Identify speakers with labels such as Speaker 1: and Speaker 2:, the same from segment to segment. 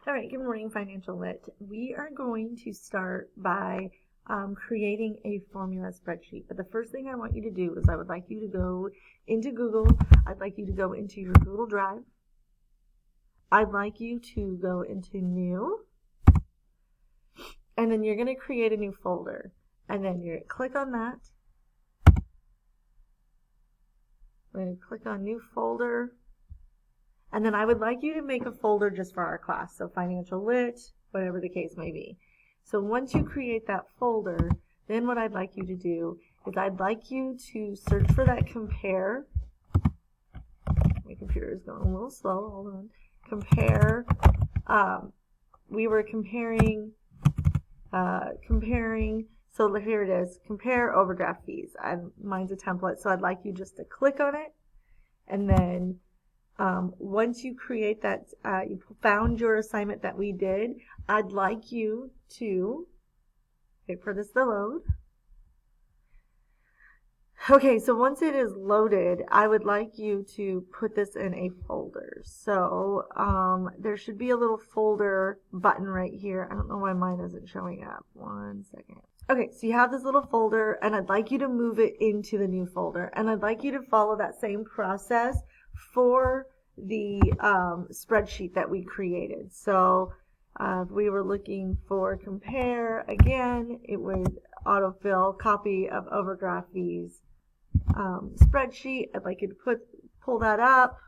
Speaker 1: All right, good morning, Financial Lit. We are going to start by creating a formula spreadsheet. But the first thing I want you to do is I would like you to go into Google. I'd like you to go into your Google Drive. I'd like you to go into New. And then you're going to create a new folder. And then you're going to click on that. I'm going to click on New Folder. And then I would like you to make a folder just for our class, so Financial Lit, whatever the case may be. So once you create that folder, then what I'd like you to do is I'd like you to search for that compare. My computer is going a little slow, hold on. Compare, we were comparing, so here it is, compare overdraft fees. Mine's a template, so I'd like you just to click on it, and then once you create that, you found your assignment that we did, I'd like you to wait for this to load. Okay, so once it is loaded, I would like you to put this in a folder. So there should be a little folder button right here. I don't know why mine isn't showing up. 1 second. Okay, so you have this little folder, and I'd like you to move it into the new folder. And I'd like you to follow that same process for the spreadsheet that we created. So if we were looking for compare, again, it would autofill copy of overdraft fees spreadsheet. I'd like you to pull that up,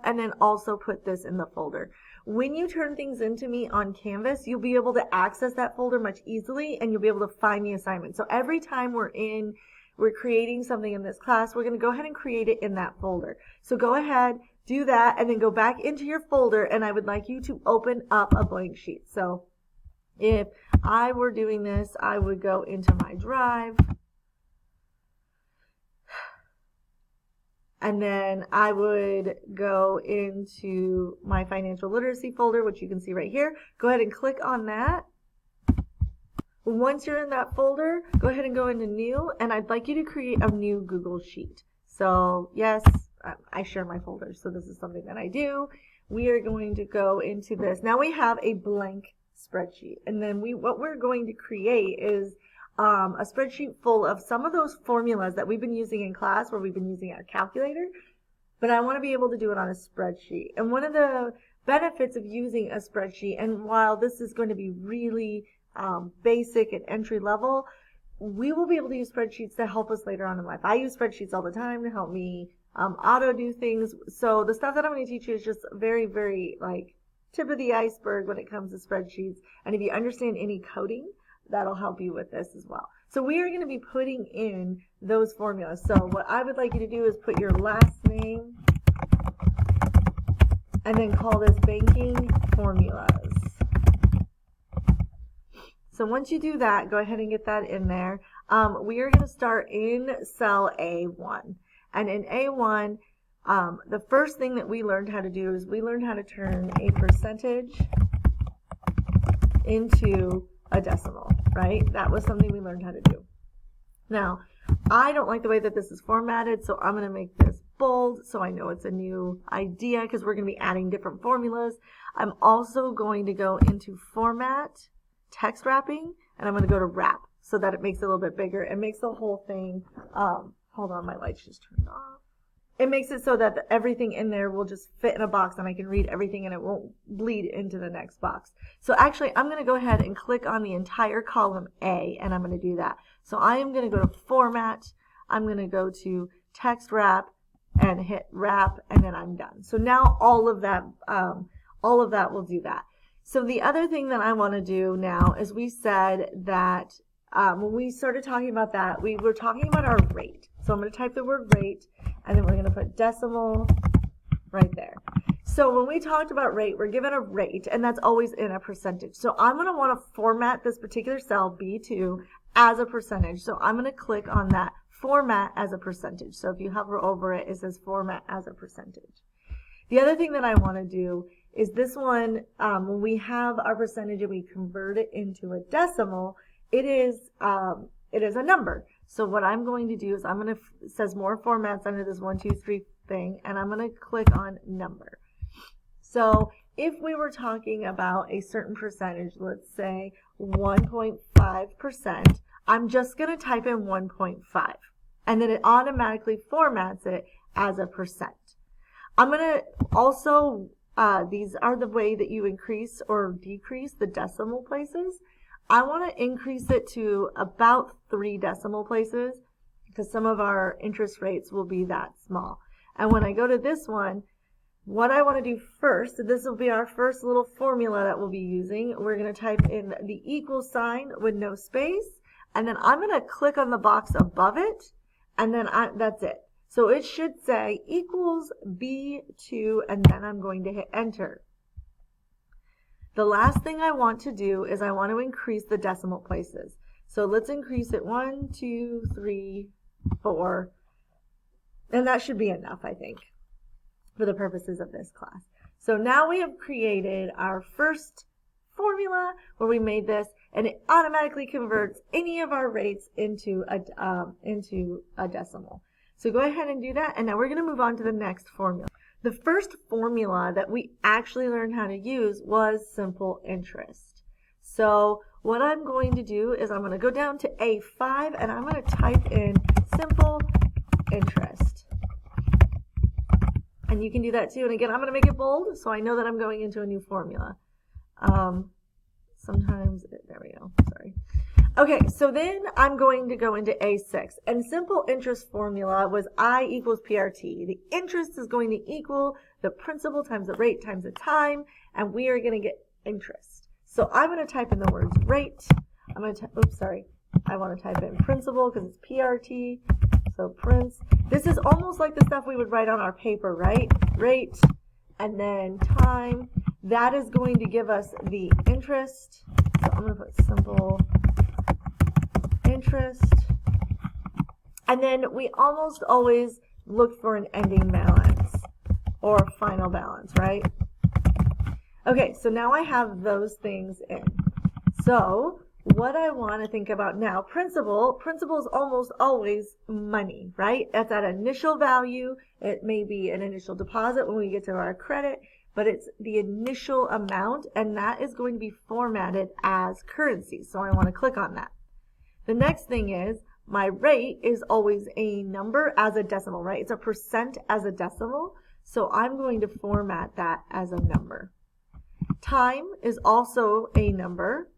Speaker 1: and then also put this in the folder. When you turn things into me on Canvas, you'll be able to access that folder much easily, and you'll be able to find the assignment. So every time we're creating something in this class, we're going to go ahead and create it in that folder. So go ahead, do that, and then go back into your folder, and I would like you to open up a blank sheet. So if I were doing this, I would go into my drive, and then I would go into my financial literacy folder, which you can see right here. Go ahead and click on that. Once you're in that folder, go ahead and go into New, and I'd like you to create a new Google Sheet. So yes, I share my folders, so this is something that I do. We are going to go into this. Now we have a blank spreadsheet, and then what we're going to create is a spreadsheet full of some of those formulas that we've been using in class where we've been using our calculator, but I want to be able to do it on a spreadsheet. And one of the benefits of using a spreadsheet, and while this is going to be really basic and entry level, we will be able to use spreadsheets to help us later on in life. I use spreadsheets all the time to help me auto do things. So the stuff that I'm going to teach you is just very, very like tip of the iceberg when it comes to spreadsheets. And if you understand any coding, that'll help you with this as well. So we are going to be putting in those formulas. So what I would like you to do is put your last name and then call this banking formulas. So once you do that, go ahead and get that in there. We are going to start in cell A1. And in A1, the first thing that we learned how to do is we learned how to turn a percentage into a decimal, right? That was something we learned how to do. Now, I don't like the way that this is formatted, so I'm going to make this bold so I know it's a new idea because we're going to be adding different formulas. I'm also going to go into Format, Text Wrapping, and I'm going to go to Wrap so that it makes it a little bit bigger. It makes the whole thing, hold on, my lights just turned off. It makes it so that everything in there will just fit in a box and I can read everything and it won't bleed into the next box. So actually, I'm going to go ahead and click on the entire column A, and I'm going to do that. So I am going to go to Format, I'm going to go to Text Wrap and hit Wrap, and then I'm done. So now all of that will do that. So the other thing that I want to do now is we said that when we started talking about that, we were talking about our rate. So I'm going to type the word rate, and then we're going to put decimal right there. So when we talked about rate, we're given a rate, and that's always in a percentage. So I'm going to want to format this particular cell, B2, as a percentage. So I'm going to click on that, format as a percentage. So if you hover over it, it says format as a percentage. The other thing that I want to do is this one, when we have our percentage and we convert it into a decimal, it is a number. So what I'm going to do is it says more formats under this 1, 2, 3 thing, and I'm going to click on number. So if we were talking about a certain percentage, let's say 1.5%, I'm just going to type in 1.5, and then it automatically formats it as a percent. I'm going to also, these are the way that you increase or decrease the decimal places. I want to increase it to about 3 decimal places because some of our interest rates will be that small. And when I go to this one, what I want to do first, this will be our first little formula that we'll be using. We're going to type in the equal sign with no space, and then I'm going to click on the box above it, and then that's it. So it should say equals B2, and then I'm going to hit enter. The last thing I want to do is I want to increase the decimal places. So let's increase it 1, 2, 3, 4, and that should be enough, I think, for the purposes of this class. So now we have created our first formula where we made this, and it automatically converts any of our rates into a decimal. So go ahead and do that, and now we're going to move on to the next formula. The first formula that we actually learned how to use was simple interest. So what I'm going to do is I'm going to go down to A5, and I'm going to type in simple interest. And you can do that too. And again, I'm going to make it bold so I know that I'm going into a new formula. Sometimes, there we go, sorry. Okay, so then I'm going to go into A6. And simple interest formula was I equals PRT. The interest is going to equal the principal times the rate times the time, and we are going to get interest. So I'm going to type in the words rate. I'm going to, I want to type in principal because it's PRT. So prince. This is almost like the stuff we would write on our paper, right? Rate and then time. That is going to give us the interest. So I'm going to put simple interest. And then we almost always look for an ending balance or final balance, right? Okay, so now I have those things in. So what I want to think about now, principal is almost always money, right? That's that initial value. It may be an initial deposit when we get to our credit, but it's the initial amount, and that is going to be formatted as currency. So I want to click on that. The next thing is my rate is always a number as a decimal, right? It's a percent as a decimal. So I'm going to format that as a number. Time is also a number.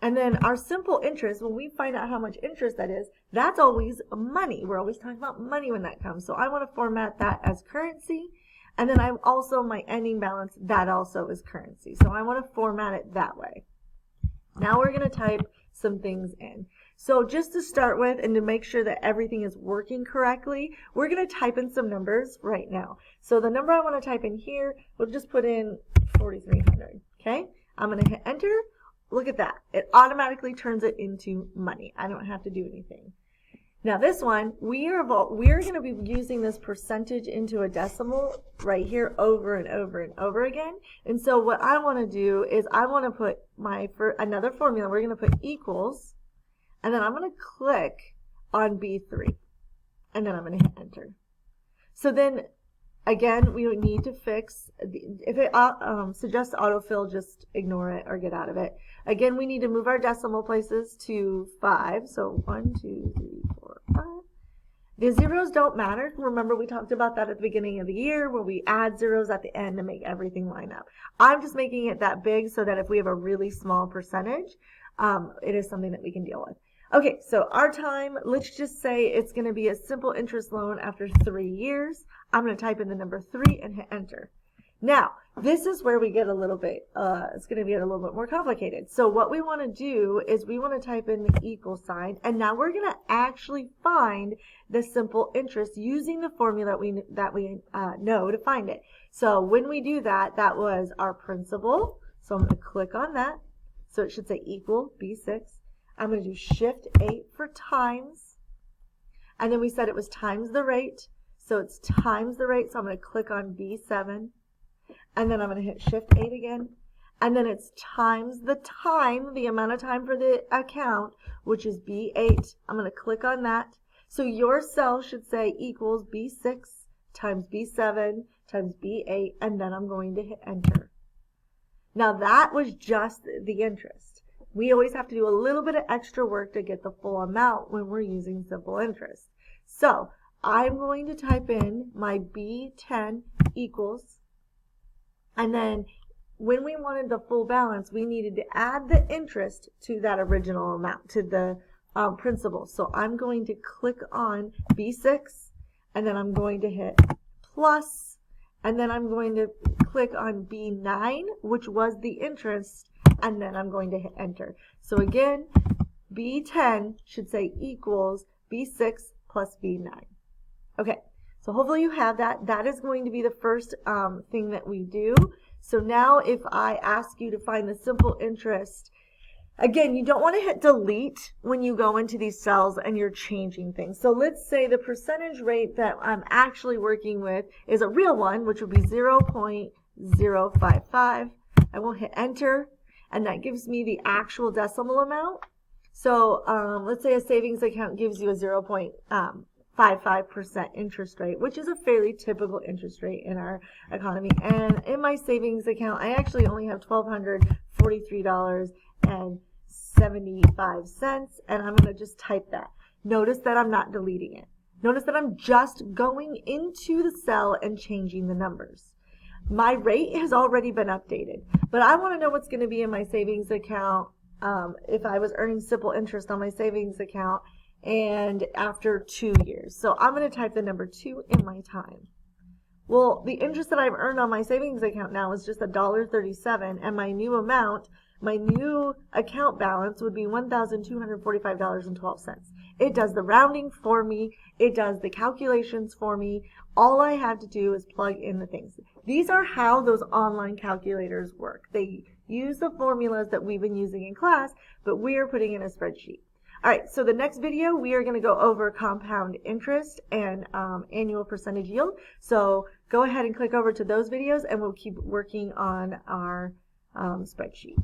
Speaker 1: And then our simple interest, when we find out how much interest that is, that's always money. We're always talking about money when that comes. So I want to format that as currency. And then I'm also, my ending balance, that also is currency. So I want to format it that way. Now we're going to type some things in. So just to start with and to make sure that everything is working correctly, we're going to type in some numbers right now. So the number I want to type in here, we'll just put in 4,300. Okay? I'm going to hit enter. Look at that. It automatically turns it into money. I don't have to do anything. Now this one, we are going to be using this percentage into a decimal right here over and over and over again. And so what I want to do is I want to put for another formula, we're going to put equals, and then I'm going to click on B3, and then I'm going to hit enter. So then again, we would need to fix, if it suggests autofill, just ignore it or get out of it. Again, we need to move our decimal places to 5. So 1, 2, 3, 4, 5. The zeros don't matter. Remember, we talked about that at the beginning of the year where we add zeros at the end to make everything line up. I'm just making it that big so that if we have a really small percentage, it is something that we can deal with. Okay, so our time, let's just say it's going to be a simple interest loan after 3 years. I'm going to type in the number 3 and hit enter. Now, this is where we get a little bit, it's going to get a little bit more complicated. So what we want to do is we want to type in the equal sign, and now we're going to actually find the simple interest using the formula that we know to find it. So when we do that, that was our principal. So I'm going to click on that. So it should say equal B6. I'm going to do Shift 8 for times. And then we said it was times the rate. So it's times the rate. So I'm going to click on B7. And then I'm going to hit Shift 8 again. And then it's times the time, the amount of time for the account, which is B8. I'm going to click on that. So your cell should say equals B6 times B7 times B8, and then I'm going to hit enter. Now that was just the interest. We always have to do a little bit of extra work to get the full amount when we're using simple interest. So I'm going to type in my B10 equals, and then when we wanted the full balance, we needed to add the interest to that original amount, to the principal. So I'm going to click on B6, and then I'm going to hit plus, and then I'm going to click on B9, which was the interest, and then I'm going to hit enter. So again, B10 should say equals B6 plus B9. Okay, so hopefully you have that. That is going to be the first thing that we do. So now if I ask you to find the simple interest, again, you don't want to hit delete when you go into these cells and you're changing things. So let's say the percentage rate that I'm actually working with is a real one, which would be 0.055. I will hit enter, and that gives me the actual decimal amount. So let's say a savings account gives you a 0.55% interest rate, which is a fairly typical interest rate in our economy. And in my savings account, I actually only have $1,243.75, and I'm going to just type that. Notice that I'm not deleting it. Notice that I'm just going into the cell and changing the numbers. My rate has already been updated, but I want to know what's going to be in my savings account if I was earning simple interest on my savings account and after 2 years. So I'm going to type the number 2 in my time. Well, the interest that I've earned on my savings account now is just $1.37, and my new amount, my new account balance would be $1,245.12. It does the rounding for me. It does the calculations for me. All I have to do is plug in the things. These are how those online calculators work. They use the formulas that we've been using in class, but we are putting in a spreadsheet. All right, so the next video, we are going to go over compound interest and annual percentage yield. So go ahead and click over to those videos, and we'll keep working on our spreadsheet.